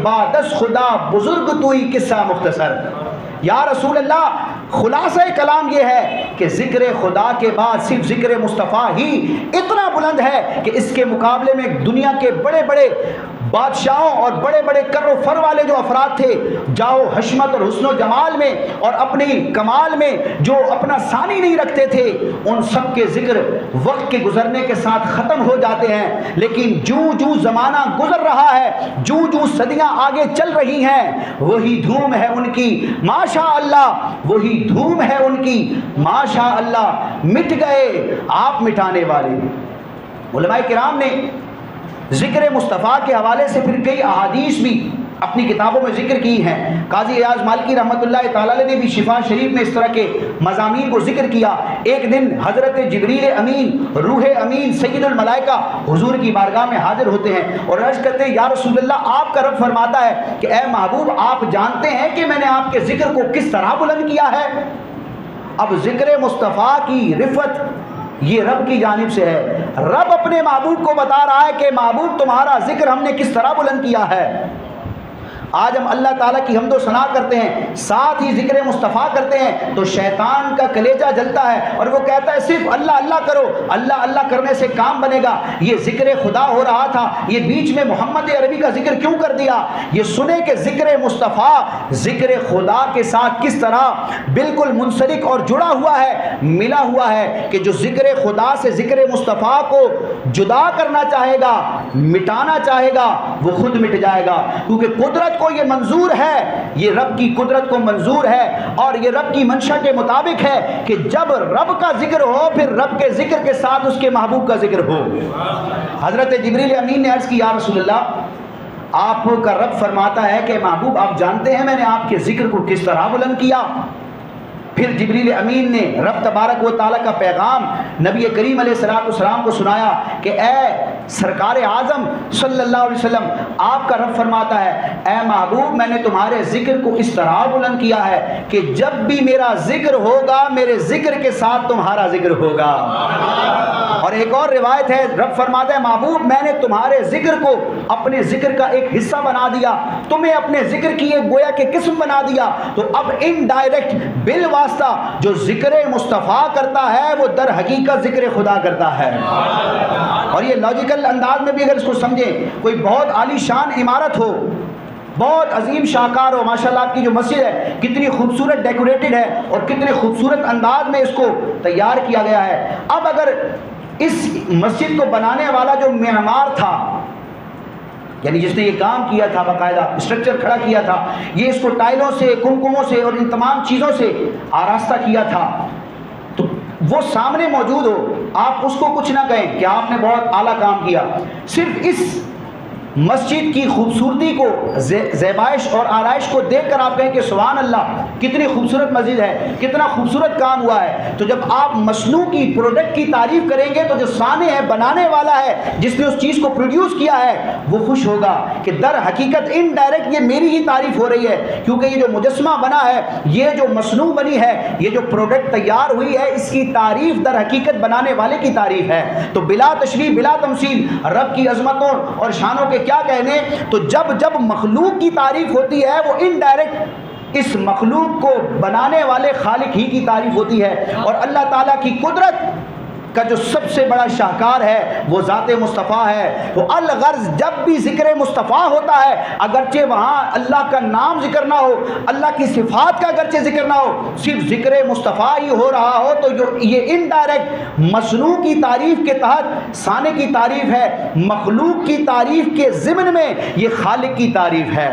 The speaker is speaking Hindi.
बादस खुदा बुजुर्ग तू ही किस्सा मुख्तसर। या रसूल अल्लाह, खुलासा कलाम ये है कि ज़िक्र खुदा के बाद सिर्फ ज़िक्र मुस्तफ़ा ही इतना बुलंद है कि इसके मुकाबले में दुनिया के बड़े बड़े बादशाहों और बड़े बड़े कर्रो फर वाले जो अफराद थे, जाओ हशमत और हुस्न जमाल में और अपनी कमाल में जो अपना सानी नहीं रखते थे, उन सब के ज़िक्र वक्त के गुजरने के साथ ख़त्म हो जाते हैं। लेकिन जूँ जूँ ज़माना गुजर रहा है, जूँ जूँ सदियाँ आगे चल रही हैं, वही धूम है उनकी माशा अल्लाह, वही धूम है उनकी माशा अल्लाह। मिट गए आप मिटाने वाले। उलमाए किराम ने ज़िक्र मुस्तफ़ा के हवाले से फिर कई अहादीस भी अपनी किताबों में जिक्र की हैं। काजी एयाज़ मालिकी रहमतुल्लाह ताला ने भी शिफा शरीफ में इस तरह के मज़ामीन को जिक्र किया। एक दिन हज़रत जिब्रील अमीन, रूह अमीन, सय्यदुल मलाइका हुजूर की बारगाह में हाजिर होते हैं और अर्ज़ करते हैं, या रसूलल्लाह, आपका रब फरमाता है कि ए महबूब, आप जानते हैं कि मैंने आपके ज़िक्र को किस तरह बुलंद किया है। अब ज़िक्र मुस्तफ़ा की रिफ़त ये रब की जानिब से है। रब अपने महबूब को बता रहा है कि महबूब, तुम्हारा जिक्र हमने किस तरह बुलंद किया है। आज हम अल्लाह ताला की हम्दो सना करते हैं, साथ ही ज़िक्र मुस्तफ़ा करते हैं, तो शैतान का कलेजा जलता है और वो कहता है सिर्फ अल्लाह अल्लाह करो, अल्लाह अल्लाह करने से काम बनेगा। ये ज़िक्र खुदा हो रहा था, ये बीच में मोहम्मद अरबी का जिक्र क्यों कर दिया। ये सुने कि ज़िक्र मुस्तफ़ा ज़िक्र खुदा के साथ किस तरह बिल्कुल मुंसलिक और जुड़ा हुआ है, मिला हुआ है, कि जो ज़िक्र खुदा से ज़िक्र मुस्तफ़ा को जुदा करना चाहेगा, मिटाना चाहेगा, वो खुद मिट जाएगा। क्योंकि कुदरत को ये मंजूर है, ये रब की कुदरत को मंजूर है और ये रब की मंशा के मुताबिक है कि जब रब का जिक्र हो, फिर रब के जिक्र के साथ उसके महबूब का जिक्र हो। हजरत जिब्रील अमीन ने अर्ज़ की, या रसूलल्लाह, आपका रब फरमाता है कि महबूब, आप जानते हैं मैंने आपके जिक्र को किस तरह बुलंद किया। फिर जिब्रील अमीन ने रब तबारक व ताला का पैगाम नबी करीम अलैहिस्सलाम को सुनाया कि ए सरकार आज़म सल्लल्लाहु अलैहि वसल्लम, आपका रब फरमाता है, ए महबूब, मैंने तुम्हारे ज़िक्र को इस तरह बुलंद किया है कि जब भी मेरा ज़िक्र होगा, मेरे ज़िक्र के साथ तुम्हारा ज़िक्र होगा। और एक और रिवायत है, रब फरमाता है, महबूब, मैंने तुम्हारे ज़िक्र को अपने ज़िक्र का एक हिस्सा बना दिया, तुम्हें अपने ज़िक्र की एक गोया के किस्म बना दिया। तो अब इनडायरेक्ट बिल वास्ता जो ज़िक्र मुस्तफ़ा करता है, वो दर हकीकत ज़िक्र खुदा करता है। और ये लॉजिकल अंदाज में भी अगर इसको समझें, कोई बहुत आलीशान इमारत हो, बहुत अजीम शाहकार हो, माशाल्लाह आपकी जो मस्जिद है कितनी खूबसूरत डेकोरेटेड है और कितने खूबसूरत अंदाज में इसको तैयार किया गया है। अब अगर इस मस्जिद को बनाने वाला जो मेमार था, यानी जिसने ये काम किया था, बाकायदा स्ट्रक्चर खड़ा किया था, ये इसको टाइलों से, कुमकुमों से और इन तमाम चीज़ों से आरास्ता किया था, तो वो सामने मौजूद हो, आप उसको कुछ ना कहें कि आपने बहुत आला काम किया। सिर्फ इस मस्जिद की खूबसूरती को, ज़ेबाइश और आराइश को देखकर आप कहें कि सुभान अल्लाह, कितनी खूबसूरत मस्जिद है, कितना खूबसूरत काम हुआ है। तो जब आप मसनू की प्रोडक्ट की तारीफ़ करेंगे, तो जो साने है, बनाने वाला है, जिसने उस चीज़ को प्रोड्यूस किया है, वो खुश होगा कि दर हकीकत इनडायरेक्ट ये मेरी ही तारीफ़ हो रही है, क्योंकि ये जो मुजस्मा बना है, ये जो मसनू बनी है, ये जो प्रोडक्ट तैयार हुई है, इसकी तारीफ़ दर हकीकत बनाने वाले की तारीफ़ है। तो बिला तशरीफ़ बिला तमसील रब की अज़मतों और शानों के क्या कहने। तो जब जब मखलूक की तारीफ होती है, वो इनडायरेक्ट इस मखलूक को बनाने वाले खालिक ही की तारीफ होती है। और अल्लाह ताला की कुदरत का जो सबसे बड़ा शाहकार है वो ज़ाते मुस्तफ़ा है। तो अल-गर्ज़ जब भी ज़िक्र मुस्तफ़ा होता है, अगरचे वहाँ अल्लाह का नाम जिक्र ना हो, अल्लाह की सिफ़ात का अगरचे जिक्र ना हो, सिर्फ ज़िक्र मुस्तफ़ा ही हो रहा हो, तो जो ये इनडायरेक्ट मसनू की तारीफ़ के तहत साने की तारीफ़ है, मखलूक की तारीफ़ के ज़िम्न में ये खालिक की तारीफ़ है।